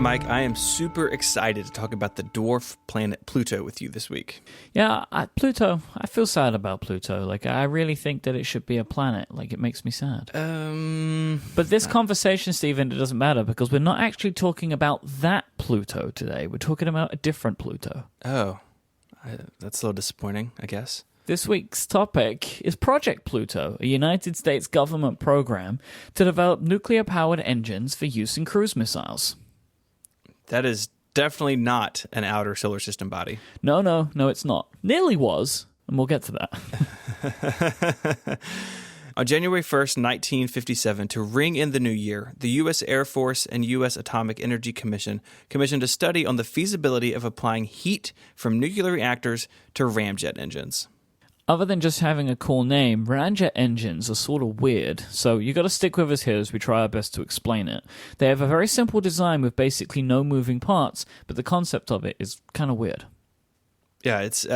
Mike, I am super excited to talk about the dwarf planet Pluto with you this week. Yeah, Pluto, I feel sad about Pluto. Like, I really think that it should be a planet. Like, it makes me sad. But this conversation, Stephen, it doesn't matter because we're not actually talking about that Pluto today. We're talking about a different Pluto. Oh, that's a little disappointing, I guess. This week's topic is Project Pluto, a United States government program to develop nuclear-powered engines for use in cruise missiles. That is definitely not an outer solar system body. No, it's not. Nearly was, and we'll get to that. On January 1st, 1957, to ring in the new year, the U.S. Air Force and U.S. Atomic Energy Commission commissioned a study on the feasibility of applying heat from nuclear reactors to ramjet engines. Other than just having a cool name, ramjet engines are sort of weird, so you got to stick with us here as we try our best to explain it. They have a very simple design with basically no moving parts, but the concept of it is kind of weird. Yeah, it's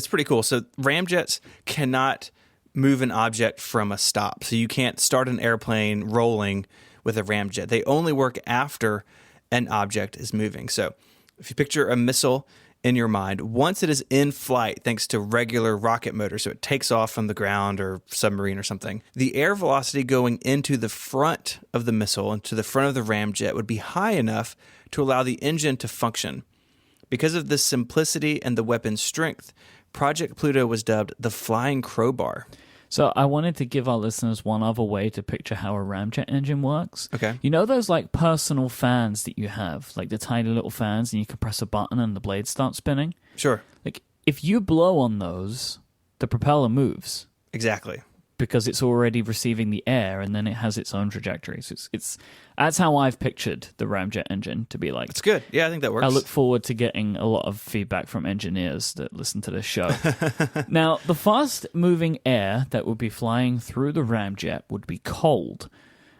pretty cool. So ramjets cannot move an object from a stop. So you can't start an airplane rolling with a ramjet. They only work after an object is moving. So if you picture a missile in your mind, once it is in flight, thanks to regular rocket motors, so it takes off from the ground or submarine or something, the air velocity going into the front of the missile, into the front of the ramjet, would be high enough to allow the engine to function. Because of the simplicity and the weapon's strength, Project Pluto was dubbed the Flying Crowbar. So I wanted to give our listeners one other way to picture how a ramjet engine works. Okay. You know those like personal fans that you have, like the tiny little fans, and you can press a button and the blades start spinning? Sure. Like if you blow on those, the propeller moves. Exactly. Because it's already receiving the air and then it has its own trajectory. So it's that's how I've pictured the ramjet engine to be like. It's good. Yeah, I think that works. I look forward to getting a lot of feedback from engineers that listen to this show. Now, the fast-moving air that would be flying through the ramjet would be cold.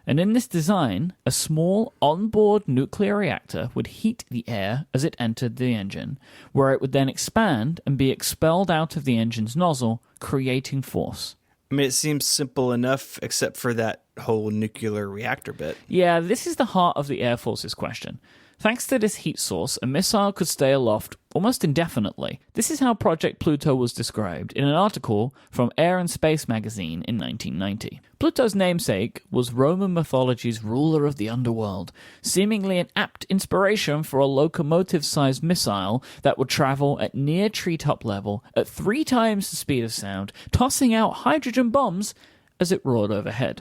And in this design, a small onboard nuclear reactor would heat the air as it entered the engine, where it would then expand and be expelled out of the engine's nozzle, creating force. I mean, it seems simple enough, except for that whole nuclear reactor bit. Yeah, this is the heart of the Air Force's question. Thanks to this heat source, a missile could stay aloft almost indefinitely. This is how Project Pluto was described in an article from Air and Space magazine in 1990. Pluto's namesake was Roman mythology's ruler of the underworld, seemingly an apt inspiration for a locomotive-sized missile that would travel at near treetop level at 3 times the speed of sound, tossing out hydrogen bombs as it roared overhead.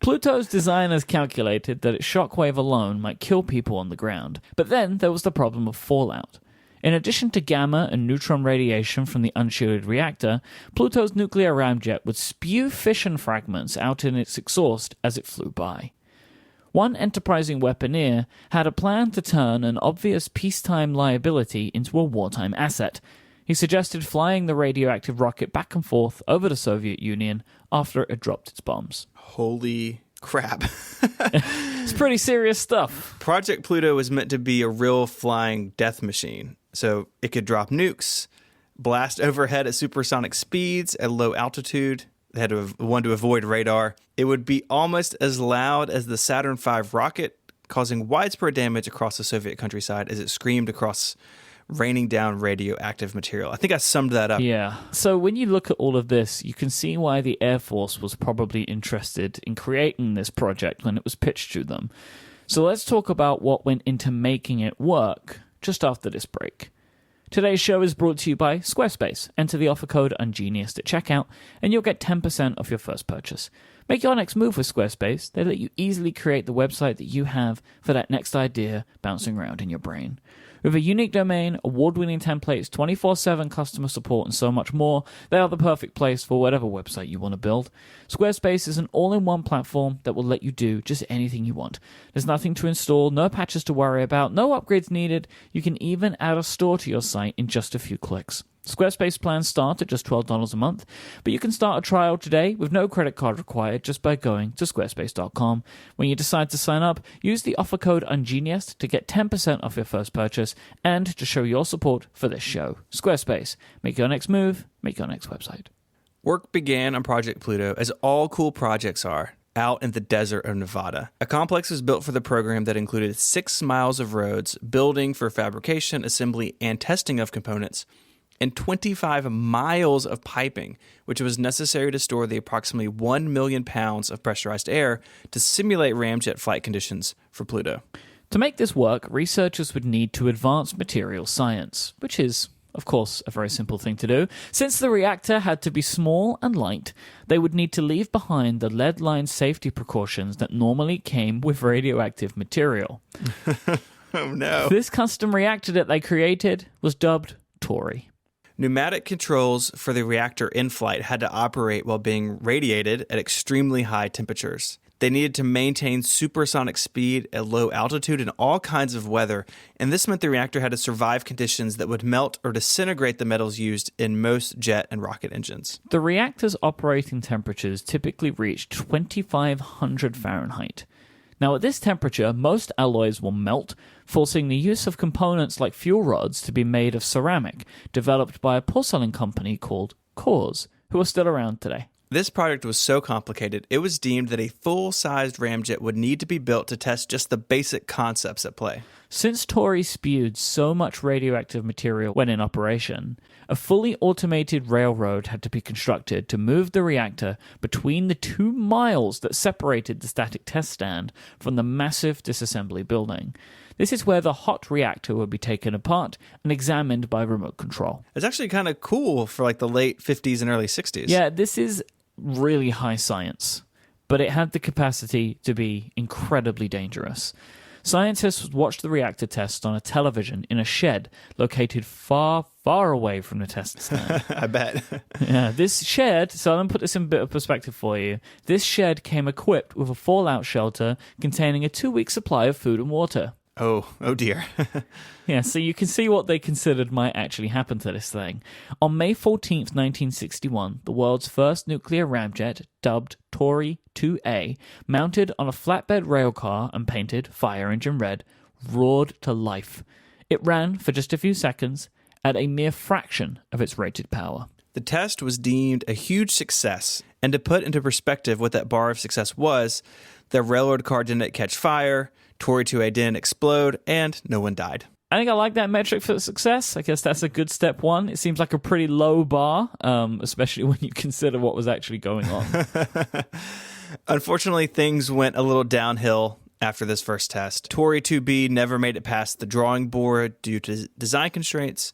Pluto's designers calculated that its shockwave alone might kill people on the ground, but then there was the problem of fallout. In addition to gamma and neutron radiation from the unshielded reactor, Pluto's nuclear ramjet would spew fission fragments out in its exhaust as it flew by. One enterprising weaponeer had a plan to turn an obvious peacetime liability into a wartime asset. He suggested flying the radioactive rocket back and forth over the Soviet Union after it had dropped its bombs. Holy crap. It's pretty serious stuff. Project Pluto was meant to be a real flying death machine. So it could drop nukes, blast overhead at supersonic speeds at low altitude. They had to avoid radar. It would be almost as loud as the Saturn V rocket, causing widespread damage across the Soviet countryside as it screamed across, raining down radioactive material. I think I summed that up. Yeah. So when you look at all of this, you can see why the Air Force was probably interested in creating this project when it was pitched to them. So let's talk about what went into making it work just after this break. Today's show is brought to you by Squarespace. Enter the offer code UNGENIUS at checkout, and you'll get 10% off your first purchase. Make your next move with Squarespace. They let you easily create the website that you have for that next idea bouncing around in your brain. With a unique domain, award-winning templates, 24/7 customer support, and so much more, they are the perfect place for whatever website you want to build. Squarespace is an all-in-one platform that will let you do just anything you want. There's nothing to install, no patches to worry about, no upgrades needed. You can even add a store to your site in just a few clicks. Squarespace plans start at just $12 a month, but you can start a trial today with no credit card required just by going to squarespace.com. When you decide to sign up, use the offer code UNGENIUS to get 10% off your first purchase and to show your support for this show. Squarespace. Make your next move, make your next website. Work began on Project Pluto, as all cool projects are, out in the desert of Nevada. A complex was built for the program that included 6 miles of roads, building for fabrication, assembly, and testing of components, and 25 miles of piping, which was necessary to store the approximately 1 million pounds of pressurized air to simulate ramjet flight conditions for Pluto. To make this work, researchers would need to advance material science, which is, of course, a very simple thing to do. Since the reactor had to be small and light, they would need to leave behind the lead-lined safety precautions that normally came with radioactive material. Oh no. This custom reactor that they created was dubbed Tori. Pneumatic controls for the reactor in flight had to operate while being radiated at extremely high temperatures. They needed to maintain supersonic speed at low altitude in all kinds of weather, and this meant the reactor had to survive conditions that would melt or disintegrate the metals used in most jet and rocket engines. The reactor's operating temperatures typically reached 2,500 Fahrenheit. Now, at this temperature, most alloys will melt, forcing the use of components like fuel rods to be made of ceramic, developed by a porcelain company called Coors, who are still around today. This project was so complicated, it was deemed that a full-sized ramjet would need to be built to test just the basic concepts at play. Since Tori spewed so much radioactive material when in operation, a fully automated railroad had to be constructed to move the reactor between the 2 miles that separated the static test stand from the massive disassembly building. This is where the hot reactor would be taken apart and examined by remote control. It's actually kind of cool for like the late 50s and early 60s. Yeah, this is really high science, but it had the capacity to be incredibly dangerous. Scientists watched the reactor test on a television in a shed located far, far away from the test stand. I bet. Yeah, this shed, so let me put this in a bit of perspective for you. This shed came equipped with a fallout shelter containing a 2-week supply of food and water. Oh dear. Yeah, so you can see what they considered might actually happen to this thing. On May 14th, 1961, the world's first nuclear ramjet, dubbed Tori 2A, mounted on a flatbed railcar and painted fire engine red, roared to life. It ran for just a few seconds at a mere fraction of its rated power. The test was deemed a huge success, and to put into perspective what that bar of success was, the railroad car didn't catch fire, Tori 2A didn't explode, and no one died. I think I like that metric for success. I guess that's a good step one. It seems like a pretty low bar, especially when you consider what was actually going on. Unfortunately, things went a little downhill after this first test. Tori 2B never made it past the drawing board due to design constraints,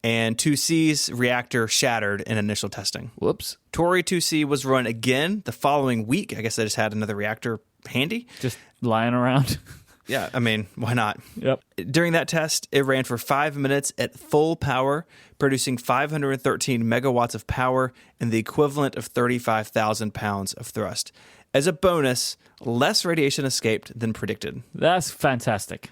and 2C's reactor shattered in initial testing. Whoops. Tori 2C was run again the following week. I guess they just had another reactor handy. Just lying around. Yeah, I mean, why not? Yep. During that test, it ran for 5 minutes at full power, producing 513 megawatts of power and the equivalent of 35,000 pounds of thrust. As a bonus, less radiation escaped than predicted. That's fantastic.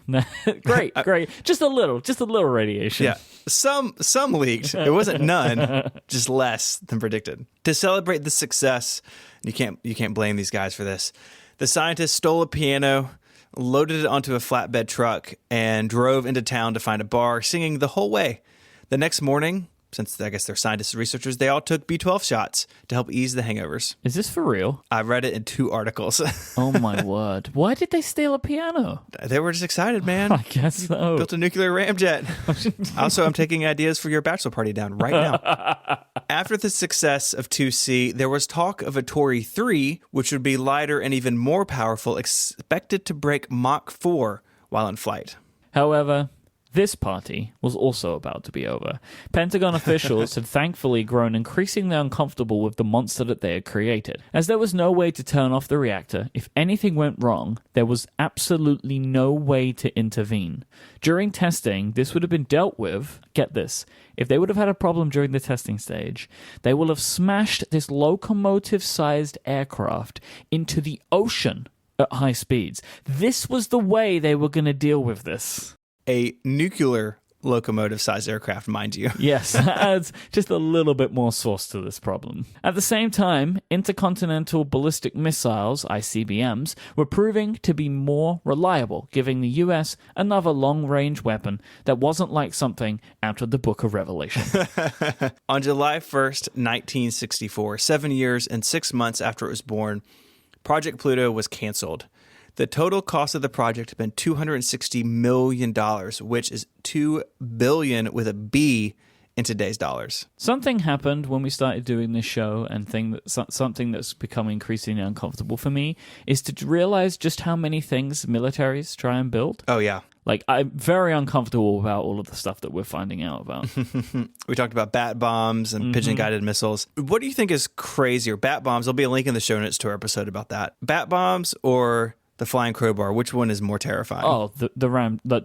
Great. Just a little radiation. Yeah, some leaked. It wasn't none, just less than predicted. To celebrate the success, you can't blame these guys for this. The scientists stole a piano, loaded it onto a flatbed truck, and drove into town to find a bar, singing the whole way. The next morning, since I guess they're scientists and researchers, they all took B12 shots to help ease the hangovers. Is this for real? I read it in 2 articles. Oh my word. Why did they steal a piano? They were just excited, man. I guess so. Built a nuclear ramjet. Also, I'm taking ideas for your bachelor party down right now. After the success of 2C, there was talk of a Tori 3, which would be lighter and even more powerful, expected to break Mach 4 while in flight. However, this party was also about to be over. Pentagon officials had thankfully grown increasingly uncomfortable with the monster that they had created. As there was no way to turn off the reactor, if anything went wrong, there was absolutely no way to intervene. During testing, this would have been dealt with, get this, if they would have had a problem during the testing stage, they will have smashed this locomotive-sized aircraft into the ocean at high speeds. This was the way they were going to deal with this. A nuclear locomotive-sized aircraft, mind you. Yes, that adds just a little bit more sauce to this problem. At the same time, intercontinental ballistic missiles, ICBMs, were proving to be more reliable, giving the US another long-range weapon that wasn't like something out of the Book of Revelation. On July 1st, 1964, 7 years and 6 months after it was born, Project Pluto was canceled. The total cost of the project had been $260 million, which is $2 billion with a B in today's dollars. Something happened when we started doing this show, and something that's become increasingly uncomfortable for me is to realize just how many things militaries try and build. Oh, yeah. Like, I'm very uncomfortable about all of the stuff that we're finding out about. We talked about bat bombs and pigeon-guided missiles. What do you think is crazier? Bat bombs, there'll be a link in the show notes to our episode about that. Bat bombs or the flying crowbar? Which one is more terrifying? Oh, the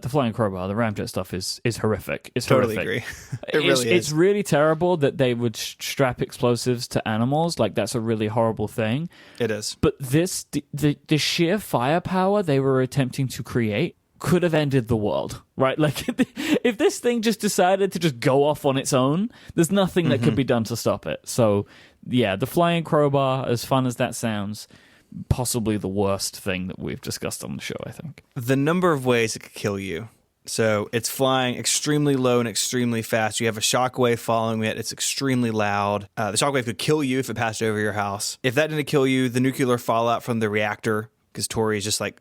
flying crowbar, the ramjet stuff is horrific. It's totally horrific. Agree. It really is. It's really terrible that they would strap explosives to animals. Like, that's a really horrible thing. It is. But the sheer firepower they were attempting to create could have ended the world, right? Like, if this thing just decided to just go off on its own, there's nothing that could be done to stop it. So, yeah, the flying crowbar, as fun as that sounds, possibly the worst thing that we've discussed on the show, I think. The number of ways it could kill you. So it's flying extremely low and extremely fast. You have a shockwave following it. It's extremely loud. The shockwave could kill you if it passed over your house. If that didn't kill you, the nuclear fallout from the reactor, because Tori is just like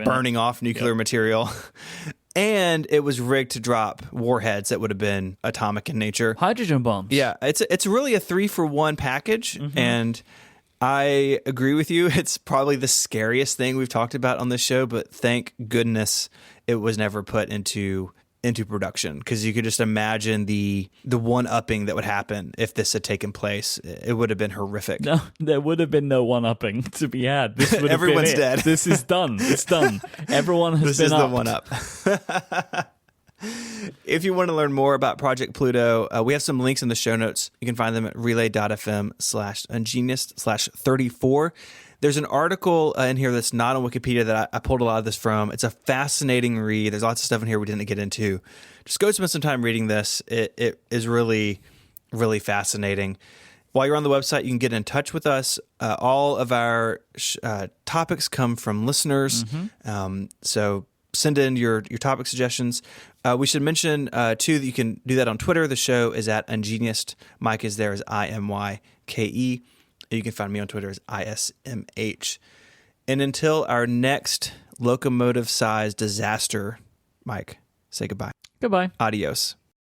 burning off nuclear material. And it was rigged to drop warheads that would have been atomic in nature. Hydrogen bombs. Yeah, it's really a 3-for-1 package. And I agree with you. It's probably the scariest thing we've talked about on this show, but thank goodness it was never put into production, because you could just imagine the one-upping that would happen if this had taken place. It would have been horrific. No, there would have been no one-upping to be had. This would have Everyone's been dead. This is done. It's done. Everyone has been upped. This is the one-up. If you want to learn more about Project Pluto, we have some links in the show notes. You can find them at relay.fm/ungenius/34. There's an article in here that's not on Wikipedia that I pulled a lot of this from. It's a fascinating read. There's lots of stuff in here we didn't get into. Just go spend some time reading this. It is really, really fascinating. While you're on the website, you can get in touch with us. All of our topics come from listeners. So send in your topic suggestions. We should mention, too, that you can do that on Twitter. The show is at Ungeniused. Mike is there as IMYKE. You can find me on Twitter as ISMH. And until our next locomotive-sized disaster, Mike, say goodbye. Goodbye. Adios.